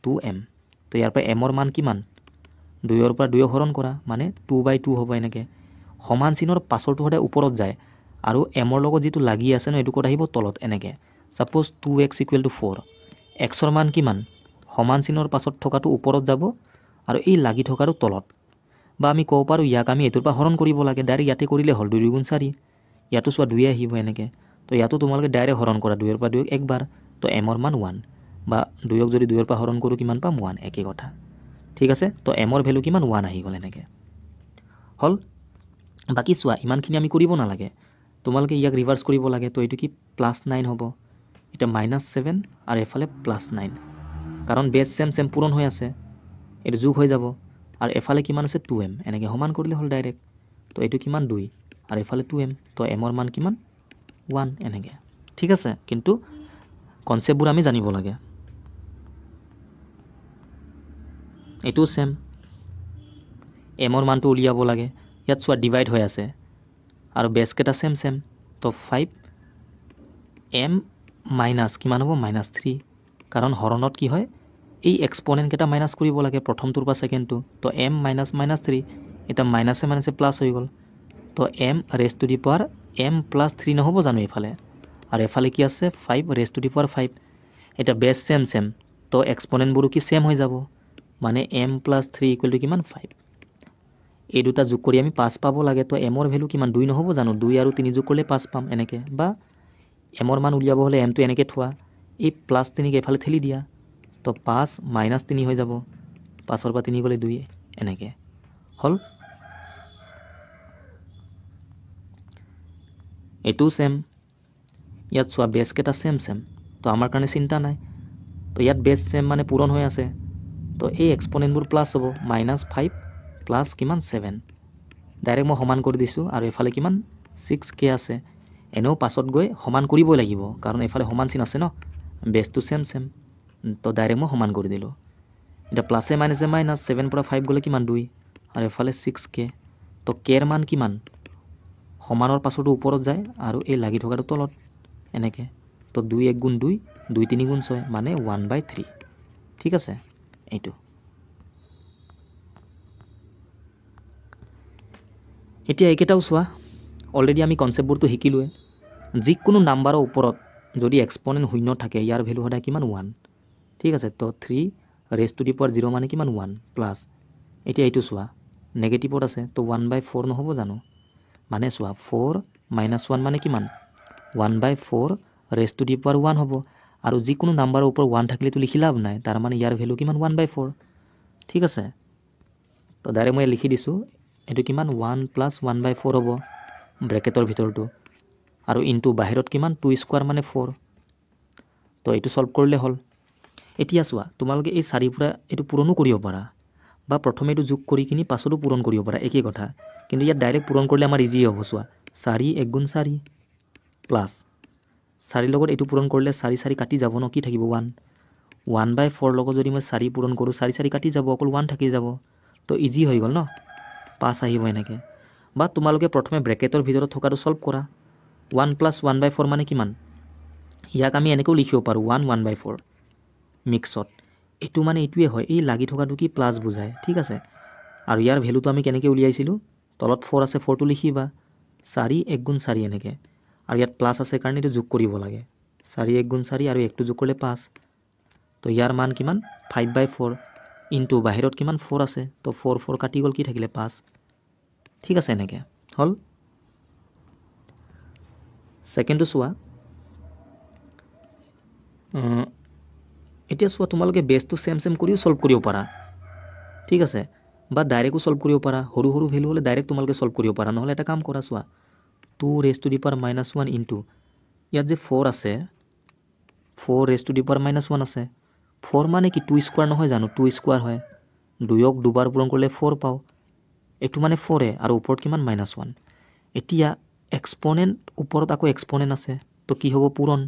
2m। তো ইয়াৰ পৰা এমৰ মান কিমান 2ৰ পৰা 2 হৰণ কৰা, মানে 2/2 হ'ব। এনেকৈ সমান চিনৰ পাছৰটো সদায় ওপৰত যায়, আৰু এমৰ লগত যিটো লাগি আছে ন এইটো ক'ত আহিব তলত। এনেকৈ ছাপ'জ 2x = 4, এক্সৰ মান কিমান সমান চিনৰ পাছত থকাটো ওপৰত যাব, আৰু এই লাগি থকাটো তলত। বা আমি ক'ব পাৰোঁ ইয়াক আমি এইটোৰ পৰা হৰণ কৰিব লাগে, ডাইৰেক্ট ইয়াতে কৰিলে হ'ল 2 2 গুণ 4, ইয়াতো চোৱা 2 আহিব এনেকৈ। তো ইয়াতো তোমালোকে ডাইৰেক্ট হৰণ কৰা 2ৰ পৰা 2 একবাৰ, তো এমৰ মান 1, বা 2ক যদি 2ৰ পৰা হৰণ কৰোঁ কিমান পাম 1, একেই কথা, ঠিক আছে। তো এমৰ ভেলু কিমান 1 আহি গ'ল, এনেকৈ হ'ল। বাকী চোৱা ইমানখিনি আমি কৰিব নালাগে, তোমালোকে ইয়াক ৰিভাৰ্চ কৰিব লাগে। তো এইটো কি +9 হ'ব, এতিয়া -7 আৰু এফালে +9, কাৰণ বেছ ছেম পূৰণ হৈ আছে, এইটো যোগ হৈ যাব, আৰু এফালে কিমান আছে 2m, এনেকৈ সমান কৰিলে হ'ল ডাইৰেক্ট। তো এইটো কিমান 2, আৰু এফালে 2m, তো এমৰ মান কিমান 1 এনেকৈ, ঠিক আছে। কিন্তু কনচেপ্টবোৰ আমি জানিব লাগে। এইটো সেম এমৰ মানটো উলিয়াব লাগে। ইয়াত চোৱা ডিভাইড হৈ আছে আৰু বেছকেইটা সেম সেম। তো 5 এম মাইনাছ কিমান হ'ব -3, কাৰণ হৰণত কি হয় এই এক্সপনেণ্টকেইটা মাইনাছ কৰিব লাগে প্ৰথমটোৰ পৰা ছেকেণ্ডটো। তো এম মাইনাছ -3 এটা মাইনাছে মাইনাছে প্লাছ হৈ গ'ল। তো m raise to the power m plus 3 নহ'ব জানো এইফালে, আৰু এফালে কি আছে 5 ৰেজ টু দি পাৱাৰ 5। এটা বেছ ছেম ছেম, তো এক্সপনেণ্টবোৰো কি ছেম হৈ যাব, মানে এম প্লাছ 3 ইকুৱেল টু কিমান 5। এই দুটা যোগ কৰি আমি 5 পাব লাগে। তো এমৰ ভেলু কিমান 2 নহ'ব জানো, 2 আৰু 3 যোগ কৰিলে 5 পাম এনেকৈ। বা এমৰ মান উলিয়াব হ'লে এমটো এনেকৈ থোৱা, এই প্লাছ 3ক এফালে ঠেলি দিয়া, তো 5 - 3 হৈ যাব, 5ৰ পৰা 3 গ'লে 2 এনেকৈ হ'ল। এইটোও ছেম, ইয়াত চোৱা বেছকেইটা ছেম ছেম, তো আমাৰ কাৰণে চিন্তা নাই। তো ইয়াত বেছ ছেম মানে পূৰণ হৈ আছে, তো এই এক্সপনেণ্টবোৰ প্লাছ হ'ব, -5 প্লাছ কিমান 7। ডাইৰেক্ট মই সমান কৰি দিছোঁ, আৰু এইফালে কিমান 6k আছে। এনেও পাছত গৈ সমান কৰিবই লাগিব, কাৰণ এইফালে সমান চিন আছে ন, বেছটো ছেম ছেম। তো ডাইৰেক্ট মই সমান কৰি দিলোঁ। এতিয়া প্লাছে মাইনাছে মাইনাছ, 7 পৰা 5 গ'লে কিমান 2, আৰু এইফালে 6k। তো কেৰ মান কিমান সমানৰ পাছতো ওপৰত যায়, আৰু এই লাগি থকাটো তলত এনেকৈ। তো 2 1 গুণ 2, 2 3 গুণ 6, মানে 1/3। ঠিক আছে, এইটো। এতিয়া এইকেইটাও চোৱা, অলৰেডি আমি কনচেপ্টবোৰটো শিকিলোৱে। যিকোনো নাম্বাৰৰ ওপৰত যদি এক্সপনেণ্ট শূন্য থাকে, ইয়াৰ ভেলু সদায় কিমান 1। ঠিক আছে, তো 3 ৰেজ টু দি পাৱাৰ 0 মানে কিমান 1 প্লাছ। এতিয়া এইটো চোৱা নেগেটিভত আছে, তো 1/4 নহ'ব জানো, মানে চোৱা 4 - 1 মানে কিমান 1/4 ৰেজ টু দি পাৱাৰ 1 হ'ব। আৰু যিকোনো নাম্বাৰৰ ওপৰত 1 থাকিলেতো লিখি লাভ নাই, তাৰ মানে ইয়াৰ ভেলু কিমান 1/4। ঠিক আছে, তো ডাইৰেক্ট মই লিখি দিছোঁ, এইটো কিমান 1 + 1/4 হ'ব ব্ৰেকেটৰ ভিতৰটো, আৰু ইনটু বাহিৰত কিমান 2 স্কোৱাৰ মানে 4। তো এইটো ছল্ভ কৰিলে হ'ল। এতিয়া চোৱা তোমালোকে এই 4 পৰা এইটো পূৰণো কৰিব পাৰা, বা প্ৰথমে এইটো যোগ কৰি কিনি পাছতো পূৰণ কৰিব পাৰা, একেই কথা। কিন্তু ইয়াত ডাইৰেক্ট পূৰণ কৰিলে আমাৰ ইজি হ'ব। চোৱা 4 1 গুণ 4 প্লাছ 4 লগত এইটো পূৰণ কৰিলে 4 4 কাটি যাব ন, কি থাকিব 1। 1/4 লগত যদি মই 4 পূৰণ কৰোঁ, 4 4 কাটি যাব, অকল 1 থাকি যাব। তো ইজি হৈ গ'ল ন, 5 আহিব এনেকৈ। বা তোমালোকে প্ৰথমে ব্ৰেকেটৰ ভিতৰত থকাটো ছল্ভ কৰা। 1 + 1/4 মানে কিমান, ইয়াক আমি এনেকৈও লিখিব পাৰোঁ 1 1/4 মিক্সত। এইটো মানে এইটোৱে হয়, এই লাগি থকাটো কি প্লাছ বুজায়। ঠিক আছে, আৰু ইয়াৰ ভেলুটো আমি কেনেকৈ উলিয়াইছিলোঁ, তলত 4 আছে, 4টো লিখিবা, 4 1 গুণ 4 এনেকৈ, আৰু ইয়াত প্লাছ আছে কাৰণে এইটো যোগ কৰিব লাগে, 4 1 গুণ 4, আৰু 1টো যোগ কৰিলে 5। তো ইয়াৰ মান কিমান 5/4 ইনটু বাহিৰত কিমান 4 আছে, তো 4 4 কাটি গ'ল, কি থাকিলে 5। ঠিক আছে, এনেকৈ হ'ল। ছেকেণ্ডটো চোৱা, এতিয়া চোৱা তোমালোকে বেছটো ছেম ছেম কৰিও ছল্ভ কৰিব পাৰা। ঠিক আছে, বা ডাইৰেক্টো ছল্ভ কৰিব পাৰা, সৰু সৰু ভেলু হ'লে ডাইৰেক্ট তোমালোকে ছল্ভ কৰিব পাৰা। নহ'লে এটা কাম কৰা, চোৱা 2 raise to the power -1 into ইয়াত যে 4 আছে, 4 ৰেজ টু দি পাৱাৰ -1 আছে। 4 মানে কি 2 স্কোৱাৰ নহয় জানো, 2 স্কোৱাৰ হয়, 2ক দুবাৰ পূৰণ কৰিলে 4 পাওঁ। এইটো মানে 4 আৰু ওপৰত কিমান -1। এতিয়া এক্সপনেণ্ট ওপৰত আকৌ এক্সপনেণ্ট আছে, তো কি হ'ব পূৰণ,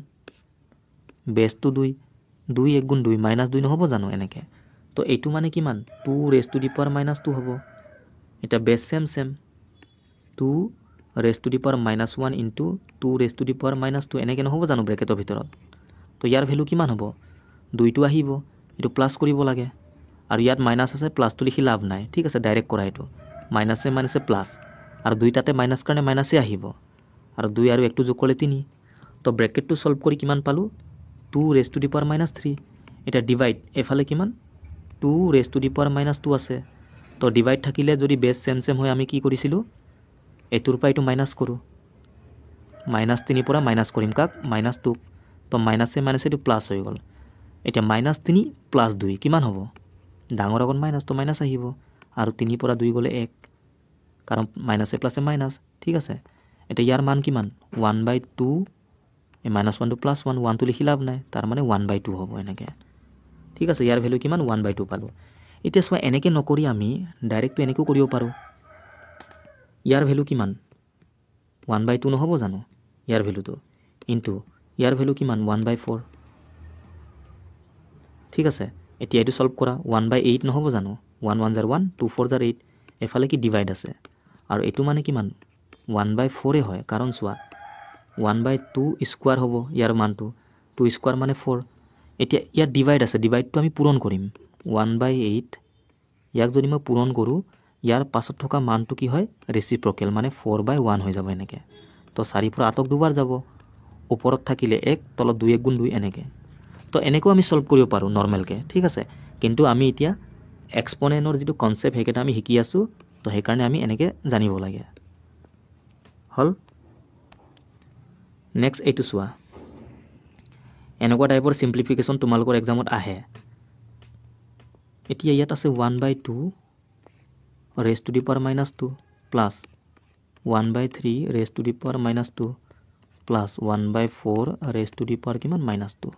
বেছটো 2 2 1 গুণ 2 -2 নহ'ব জানো এনেকৈ। তো এইটো মানে কিমান 2 ৰেজ টু দি পাৱাৰ -2 হ'ব। এতিয়া base same same, 2 raise to the power -1 into 2 raise to the power -2 এনেকৈ নহ'ব জানো ব্ৰেকেটৰ ভিতৰত। তো ইয়াৰ ভেলু কিমান হ'ব, 2টো আহিব, এইটো প্লাছ কৰিব লাগে, আৰু ইয়াত মাইনাছ আছে, প্লাছটো লিখি লাভ নাই। ঠিক আছে, ডাইৰেক্ট কৰা এইটো, মাইনাছে মাইনাছে প্লাছ, আৰু 2টাতে মাইনাছ কাৰণে মাইনাছে আহিব, আৰু 2 আৰু 1টো যোগ কৰিলে 3। তো ব্ৰেকেটটো ছল্ভ কৰি কিমান পালোঁ, 2 ৰেজ টু দি পাৱাৰ -3। এতিয়া ডিভাইড, এইফালে কিমান 2 ৰেজ টু দি পাৱাৰ -2 আছে। তো ডিভাইড থাকিলে যদি বেছ ছেম ছেম হয়, আমি কি কৰিছিলোঁ, এইটোৰ পৰা এইটো মাইনাছ কৰোঁ, -3 পৰা মাইনাছ কৰিম কাক, -2ক। তো মাইনাছে মাইনাছে এইটো প্লাছ হৈ গ'ল। এতিয়া -3 + 2 কিমান হ'ব, ডাঙৰ আগত মাইনাছ, তো মাইনাছ আহিব, আৰু 3 পৰা 2 গ'লে 1, কাৰণ মাইনাছে প্লাছে মাইনাছ। ঠিক আছে, এতিয়া ইয়াৰ মান কিমান 1/2, এই -1টো +1, 1টো লিখি লাভ নাই, তাৰ মানে 1/2 হ'ব এনেকৈ। ঠিক আছে, ইয়াৰ ভেলু কিমান 1/2 পালোঁ। এতিয়া চোৱা এনেকৈ নকৰি আমি ডাইৰেক্টটো এনেকৈও কৰিব পাৰোঁ। ইয়াৰ ভেলু কিমান 1/2 নহ'ব জানো, ইয়াৰ ভেলুটো ইনটু ইয়াৰ ভেলু কিমান 1/4। ঠিক আছে এতিয়া এইটো সলভ কৰা 1/8 নহ'ব জানো 1 1 জাৰ 1 2 4 জাৰ 8 এফালে কি ডিভাইড আছে আৰু এইটো মানে কিমান 1/4 হয় কাৰণ চোৱা 1/2 স্কোয়াৰ হ'ব ইয়াৰ মানটো 2 স্কোয়াৰ মানে 4 এতিয়া ইয়াত ডিভাইড আছে ডিভাইডটো আমি পূৰণ কৰিম 1/8 ইয়াক যদি মই পূৰণ কৰোঁ ইয়াৰ পাছত থকা মানটো কি হয় ৰেচিপ্ৰকেল মানে 4/1 হৈ যাব এনেকৈ তো 4 পৰা 8ক দুবাৰ যাব ওপৰত থাকিলে 1 তলত 2 1 গুণ 2 এনেকৈ তো এনেকৈ আমি সলভ কৰিব পাৰোঁ নৰ্মেলকৈ ঠিক আছে কিন্তু আমি এতিয়া এক্সপনেণ্টৰ যিটো কনচেপ্ট সেইকেইটা আমি শিকি আছোঁ তো সেইকাৰণে আমি এনেকৈ জানিব লাগে হ'ল নেক্সট এইটো চোৱা এনেকুৱা টাইপৰ সিম্পলিফিকেশ্যন তোমালোকৰ এক্সামত আহে এতিয়া ইয়াত আছে 1/2 raised to the power -2 plus 1/3 raised to the power -2 plus 1/4 raised to the power কিমান -2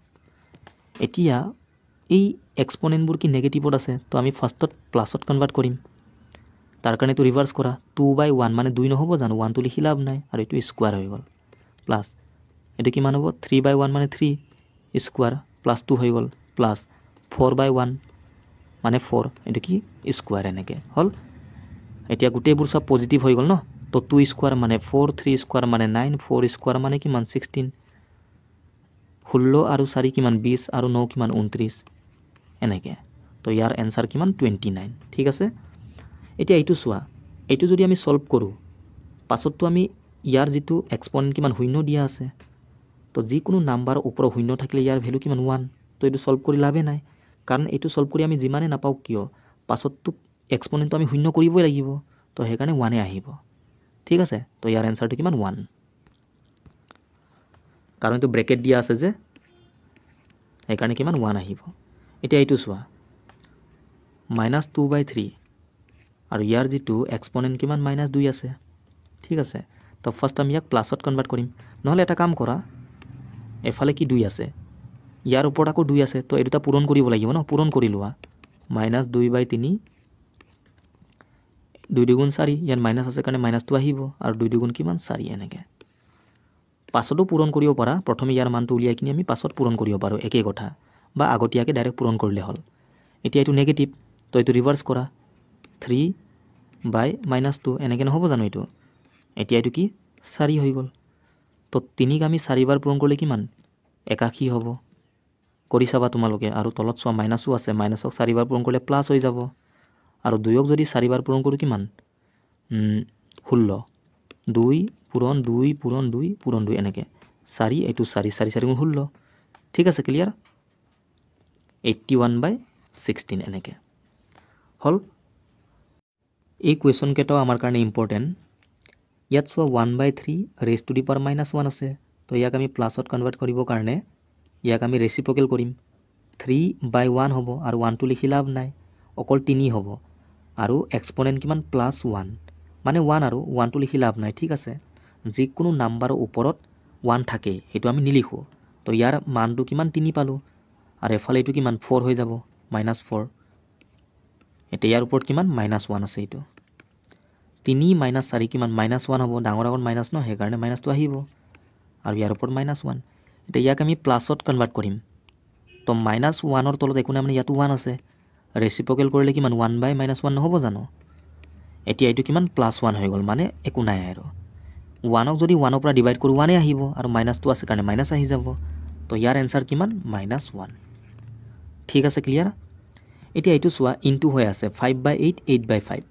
এতিয়া এই এক্সপনেণ্টবোৰ কি নেগেটিভত আছে তো আমি ফাৰ্ষ্টত প্লাছত কনভাৰ্ট কৰিম তাৰ কাৰণে তো ৰিভাৰ্স কৰা 2/1 মানে 2 নহ'ব জানো 1 টো লিখি লাভ নাই আৰু এইটো স্কোয়াৰ হৈ গ'ল প্লাছ এইটো কিমান হ'ব 3/1 মানে 3 স্কোয়াৰ প্লাছ 2 হৈ গ'ল প্লাছ 4/1 মানে 4 এইটো কি স্কোয়াৰ এনেকৈ হ'ল এতিয়া গোটেইবোৰ সব পজিটিভ হৈ গ'ল ন তো 2 স্কোয়াৰ মানে 4 3 স্কোয়াৰ মানে 9 4 স্কোয়াৰ মানে কিমান 16 16 আৰু 4 কিমান 20 আৰু 9 কিমান 29 এনেকৈ তো ইয়াৰ এনসাৰ কিমান 29 ঠিক আছে এতিয়া এইটো চোৱা এইটো যদি আমি সলভ কৰোঁ পাছততো আমি ইয়াৰ যিটো এক্সপনেণ্ট কিমান শূন্য দিয়া আছে তো যিকোনো নাম্বাৰ ওপৰত শূন্য থাকিলে ইয়াৰ ভ্যালু কিমান 1 তো এইটো সলভ কৰি লাভে নাই কাৰণ এইটো সলভ কৰি আমি যিমানে নাপাওঁ কিয় পাছততো এক্সপনেণ্টটো আমি শূন্য কৰিবই লাগিব তো সেইকাৰণে 1 আহিব ঠিক আছে তো ইয়াৰ এনসাৰটো কিমান 1 কাৰণ এইটো ব্ৰেকেট দিয়া আছে যে সেইকাৰণে কিমান 1 আহিব এতিয়া এইটো চোৱা -2/3 আৰু ইয়াৰ যিটো এক্সপনেণ্ট কিমান -2 আছে ঠিক আছে তো ফাৰ্ষ্ট আমি ইয়াক প্লাছত কনভাৰ্ট কৰিম নহ'লে এটা কাম কৰা এফালে কি 2 আছে ইয়াৰ ওপৰত আকৌ 2 আছে তো এই দুটা পূৰণ কৰিব লাগিব ন পূৰণ কৰি লোৱা -2/3 2 2 গুণ 4 ইয়াত মাইনাছ আছে কাৰণে মাইনাছটো আহিব আৰু 2 2 গুণ কিমান 4 এনেকৈ পাছতো পূৰণ কৰিব পাৰা প্ৰথমে ইয়াৰ মানটো উলিয়াই কিনি আমি পাছত পূৰণ কৰিব পাৰোঁ একেই কথা বা আগতীয়াকৈ ডাইৰেক্ট পূৰণ কৰিলে হ'ল এতিয়া এইটো নেগেটিভ তো এইটো ৰিভাৰ্স কৰা 3/-2 এনেকৈ নহ'ব জানো এইটো এতিয়া এইটো কি 4 হৈ গ'ল তো 3ক আমি 4 বাৰ পূৰণ কৰিলে কিমান 81 হ'ব কৰি চাবা তোমালোকে আৰু তলত চোৱা মাইনাছো আছে মাইনাছক 4 বাৰ পূৰণ কৰিলে প্লাছ হৈ যাব আৰু 2ক যদি 4 বাৰ পূৰণ কৰোঁ কিমান 16 2 পূৰণ 2 পূৰণ 2 পূৰণ 2 এনেকৈ 4 এইটো 4 4 4 গুণ 16 ঠিক আছে ক্লিয়াৰ 81/16 এনেকৈ হ'ল এই কুৱেশ্যন কেইটাও আমাৰ কাৰণে ইম্পৰ্টেণ্ট ইয়াত চোৱা 1/3 raised to the power -1 আছে তো ইয়াক আমি প্লাছত কনভাৰ্ট কৰিবৰ কাৰণে ইয়াক আমি ৰেচিপ্ৰকেল কৰিম 3/1 হ'ব আৰু 1টো লিখি লাভ নাই অকল 3 হ'ব আৰু এক্সপনেণ্ট কিমান +1 মানে 1 আৰু 1টো লিখি লাভ নাই ঠিক আছে যিকোনো নাম্বাৰৰ ওপৰত 1 থাকে সেইটো আমি নিলিখোঁ তো ইয়াৰ মানটো কিমান 3 পালোঁ আৰু এফালে এইটো কিমান 4 হৈ যাব -4 এতিয়া ইয়াৰ ওপৰত কিমান -1 আছে এইটো 3 - 4 কিমান -1 হ'ব ডাঙৰ আগত মাইনাছ ন সেইকাৰণে মাইনাছটো আহিব আৰু ইয়াৰ ওপৰত -1 এতিয়া ইয়াক আমি প্লাছত কনভাৰ্ট কৰিম তো -1ৰ তলত একো নাই মানে ইয়াতো 1 আছে ৰেচিপ্ৰকেল কৰিলে কিমান 1/-1 নহ'ব জানো এতিয়া এইটো কিমান +1 হৈ গ'ল মানে একো নাই আৰু 1ক যদি 1ৰ পৰা ডিভাইড কৰোঁ 1 আহিব আৰু মাইনাছটো আছে কাৰণে মাইনাছ আহি যাব তো ইয়াৰ এনসাৰ কিমান -1 ঠিক আছে ক্লিয়াৰ এতিয়া এইটো চোৱা ইনটু হৈ আছে 5/8 8/5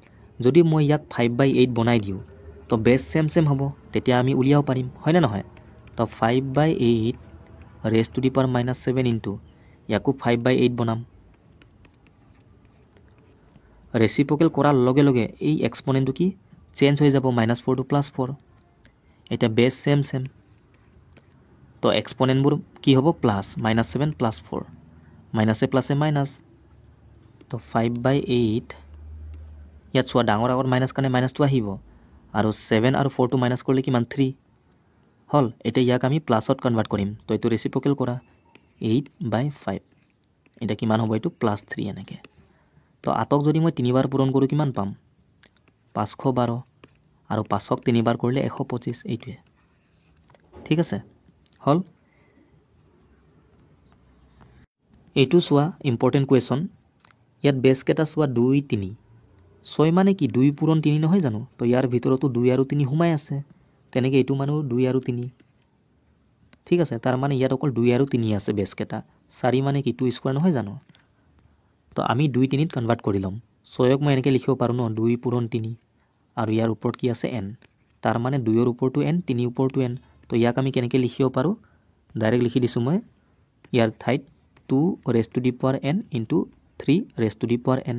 যদি মই ইয়াক 5/8 বনাই দিওঁ তো বেছ চেম হ'ব তেতিয়া আমি উলিয়াব পাৰিম হয়নে নহয় তো 5/8 raised to the power -7 into ইয়াকো 5/8 বনাম ৰেচিপ্ৰকেল কৰাৰ লগে লগে এই এক্সপনেণ্টটো কি চেঞ্জ হৈ যাব -4 to +4 এতিয়া বেছ চেম তো এক্সপনেণ্টবোৰ কি হ'ব প্লাছ -7 +4 মাইনাছে প্লাছে মাইনাছ তো 5/8 ইয়াত চোৱা ডাঙৰ আগত মাইনাছ কাৰণে মাইনাছটো আহিব আৰু 7 আৰু 4টো মাইনাছ কৰিলে কিমান 3 হ'ল এতিয়া ইয়াক আমি প্লাছত কনভাৰ্ট কৰিম তো এইটো ৰেচিপ্ৰকেল কৰা 8/5 এতিয়া কিমান হ'ব এইটো +3 এনেকৈ তো 8ক যদি মই 3 বাৰ পূৰণ কৰোঁ কিমান পাম 512 আৰু 5ক 3 বাৰ কৰিলে 125 এইটোৱে ঠিক আছে হ'ল এইটো চোৱা ইম্পৰ্টেণ্ট কুৱেশ্যন ইয়াত বেছ কেইটা চোৱা 2 3 6 মানে কি 2 পূৰণ 3 নহয় জানো তো ইয়াৰ ভিতৰতো 2 আৰু 3 সোমাই আছে তেনেকৈ এইটো মানুহ 2 আৰু 3 ঠিক আছে তাৰ মানে ইয়াত অকল 2 আৰু 3 আছে বেছ কেইটা 4 মানে কি 2 স্কোৱাৰ নহয় জানো তো আমি 2 3 ত কনভাৰ্ট কৰি ল'ম 6ক মই এনেকৈ লিখিব পাৰোঁ ন 2 পূৰণ 3 আৰু ইয়াৰ ওপৰত কি আছে n তাৰ মানে 2ৰ ওপৰতো n 3ৰ ওপৰতো n তো ইয়াক আমি কেনেকৈ লিখিব পাৰোঁ ডাইৰেক্ট লিখি দিছোঁ মই ইয়াৰ ঠাইত 2 raised to the power n into 3 raised to the power n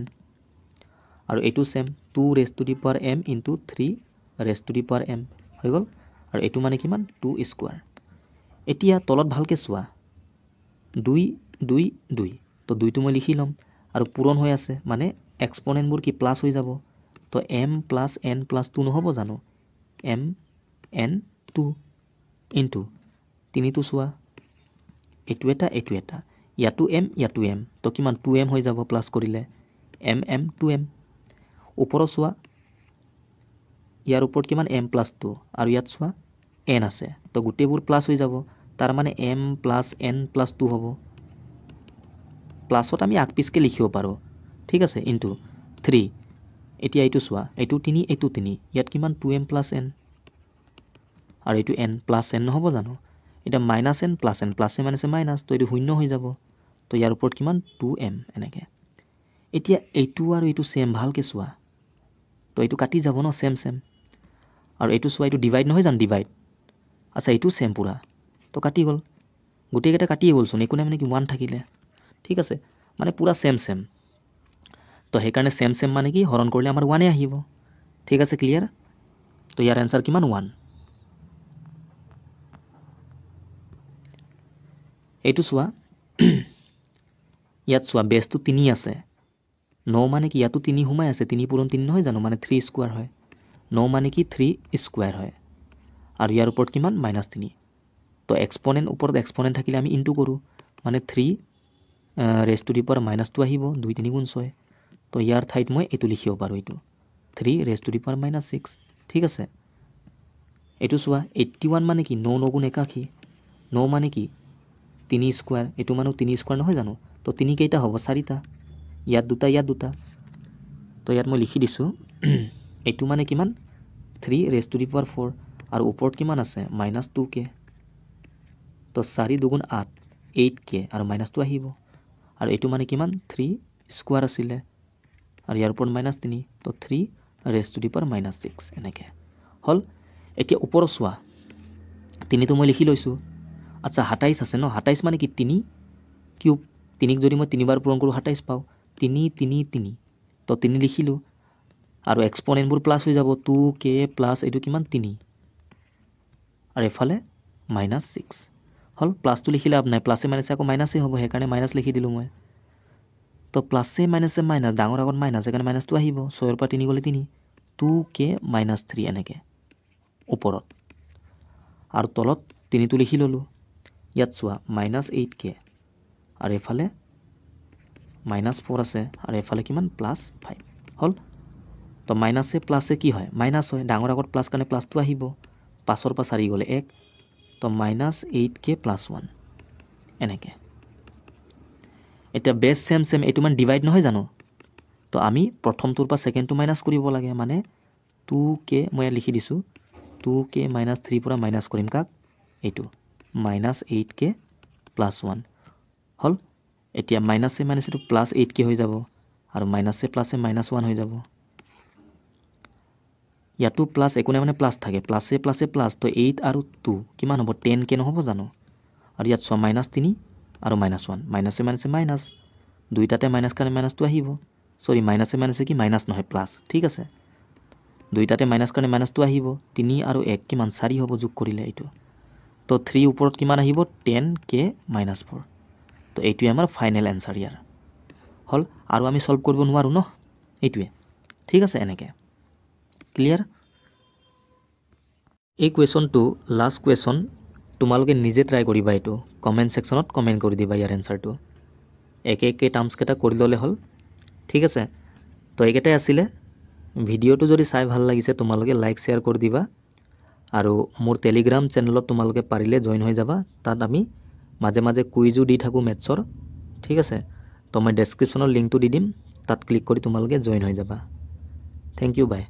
আৰু এইটো same 2 raised to the power m into 3 raised to the power m হৈ গ'ল আৰু এইটো মানে কিমান 2 স্কোৱাৰ এতিয়া তলত ভালকৈ চোৱা 2 2 2 তো 2টো মই লিখি ল'ম আৰু পূৰণ হৈ আছে মানে এক্সপনেণ্টবোৰ কি প্লাছ হৈ যাব তো m প্লাছ n প্লাছ 2 নহ'ব জানো m n 2 ইনটু 3টো চোৱা এইটো এটা ইয়াতো m ইয়াতো m তো কিমান 2m হৈ যাব প্লাছ কৰিলে m m 2m ওপৰত চোৱা ইয়াৰ ওপৰত কিমান m প্লাছ 2 আৰু ইয়াত চোৱা n আছে তো গোটেইবোৰ প্লাছ হৈ যাব তাৰ মানে m প্লাছ n প্লাছ 2 হ'ব প্লাছত আমি আগপিছকে লিখিব পাৰোঁ ঠিক আছে ইনটু 3 এতিয়া এইটো চোৱা এইটো 3 এইটো 3 ইয়াত কিমান 2m প্লাছ n আৰু এইটো n প্লাছ n নহ'ব জানো এটা মাইনাছ n প্লাছ n প্লাছে মাইনাছে মাইনাছ তো এইটো শূন্য হৈ যাব তো ইয়াৰ ওপৰত কিমান 2m এনেকৈ এতিয়া এইটো আৰু এইটো সেম ভালকৈ চোৱা তো এইটো কাটি যাব ন সেম আৰু এইটো চোৱা এইটো ডিভাইড নহয় জানো ডিভাইড আচ্ছা এইটো সেম পূৰা তো কাটি গ'ল গোটেইকেইটা কাটিয়ে গ'লচোন একো নাই মানে কি 1 থাকিলে ঠিক আছে মানে পূৰা সেম তো সেইকাৰণে সেম মানে কি হৰণ কৰিলে আমাৰ 1 আহিব ঠিক আছে ক্লিয়াৰ তো ইয়াৰ এনচাৰ কিমান 1 এইটো চোৱা ইয়াত চোৱা বেছটো 3 আছে 9 মানে কি ইয়াতো 3 সোমাই আছে 3 পূৰণ 3 নহয় জানো মানে 3 স্কোৱাৰ হয় 9 মানে কি 3 স্কোৱাৰ হয় আৰু ইয়াৰ ওপৰত কিমান -3 তো এক্সপনেণ্ট ওপৰত এক্সপনেণ্ট থাকিলে আমি ইনটু কৰোঁ মানে 3 raised to the power -2 আহিব 2 3 গুণ 6 তো ইয়াৰ ঠাইত মই এইটো লিখিব পাৰোঁ এইটো 3 raised to the power -6 ঠিক আছে এইটো চোৱা 81 মানে কি 9 9 গুণ 81 9 মানে কি 3 স্কোৱাৰ এইটো মানুহ 3 স্কোৱাৰ নহয় জানো তো 3 কেইটা হ'ব 4টা ইয়াত দুটা তো ইয়াত মই লিখি দিছোঁ এইটো মানে কিমান 3 raised to the power 4 আৰু ওপৰত কিমান আছে -2k তো 4 2 গুণ 8 8k আৰু -2 আহিব আৰু এইটো মানে কিমান 3 স্কোৱাৰ আছিলে আৰু ইয়াৰ ওপৰত -3 তো 3 raised to the power -6 এনেকৈ হ'ল এতিয়া ওপৰত চোৱা 3টো মই লিখি লৈছোঁ আচ্ছা 27 আছে ন 27 মানে কি 3 কিউব 3ক যদি মই 3 বাৰ পূৰণ কৰোঁ 27 পাওঁ 3 3 3 তো 3 লিখিলোঁ আৰু এক্সপনেণ্টবোৰ প্লাছ হৈ যাব 2k প্লাছ এইটো কিমান 3 আৰু এফালে -6 হ'ল প্লাছটো লিখি লাভ নাই প্লাছে মাইনাছে আকৌ মাইনাছেই হ'ব সেইকাৰণে মাইনাছ লিখি দিলোঁ মই তো প্লাছে মাইনাছে মাইনাছ ডাঙৰ আগত মাইনাছ সেইকাৰণে -2 আহিব 6ৰ পৰা 3 গ'লে 3 2k -3 এনেকৈ ওপৰত আৰু তলত 3টো লিখি ল'লোঁ ইয়াত চোৱা -8k আৰু এইফালে -4 আছে আৰু এইফালে কিমান +5 হ'ল তো মাইনাছে প্লাছে কি হয় মাইনাছ হয় ডাঙৰ আগত প্লাছ কাৰণে +2 আহিব 5ৰ পৰা 4 গ'লে 1 তো -8k + 1 এনেকৈ এতিয়া বেছ সেম এইটো মানে ডিভাইড নহয় জানো তো আমি প্ৰথমটোৰ পৰা ছেকেণ্ডটো মাইনাছ কৰিব লাগে মানে 2k মই লিখি দিছোঁ 2k -3 পৰা মাইনাছ কৰিম কাক এইটো -8k + 1 হ'ল এতিয়া মাইনাছে মাইনাছেটো +8k হৈ যাব আৰু মাইনাছে প্লাছে -1 হৈ যাব ইয়াতো প্লাছ একো নাই মানে প্লাছ থাকে প্লাছে প্লাছে প্লাছ তো 8 আৰু 2 কিমান হ'ব 10k নহ'ব জানো আৰু ইয়াত চোৱা -3 আৰু -1 মাইনাছে মাইনাছে মাইনাছ দুইটাতে মাইনাছ কাৰণে -2 আহিব চৰি মাইনাছে মাইনাছে কি মাইনাছ নহয় প্লাছ ঠিক আছে দুইটাতে মাইনাছ কাৰণে -2 আহিব 3 আৰু 1 কিমান 4 হ'ব যোগ কৰিলে এইটো তো 3 ওপৰত কিমান আহিব 10k -4 তো এইটোৱে আমাৰ ফাইনেল এনচাৰ ইয়াৰ হ'ল আৰু আমি সলভ কৰিব নোৱাৰোঁ ন এইটোৱে ঠিক আছে এনেকৈ ক্লিয়াৰ এই কুৱেশ্যনটো লাষ্ট কুৱেশ্যন তোমালোকে নিজে ট্ৰাই কৰিবা এইটো কমেণ্ট ছেকশ্যনত কমেণ্ট কৰি দিবা ইয়াৰ এনচাৰটো একে টাৰ্মছকেইটা কৰি ল'লে হ'ল ঠিক আছে তো এইকেইটাই আছিলে ভিডিঅ'টো যদি চাই ভাল লাগিছে তোমালোকে লাইক শ্বেয়াৰ কৰি দিবা আৰু মোৰ টেলিগ্ৰাম চেনেলত তোমালোকে পাৰিলে জইন হৈ যাবা তাত আমি মাজে মাজে কুইজো দি থাকোঁ মেথছৰ ঠিক আছে, তো মই ডেছক্ৰিপশ্যনৰ লিংকটো দি দিম, তাত ক্লিক কৰি তোমালোকে জইন হৈ যাবা। থেংক ইউ, বাই।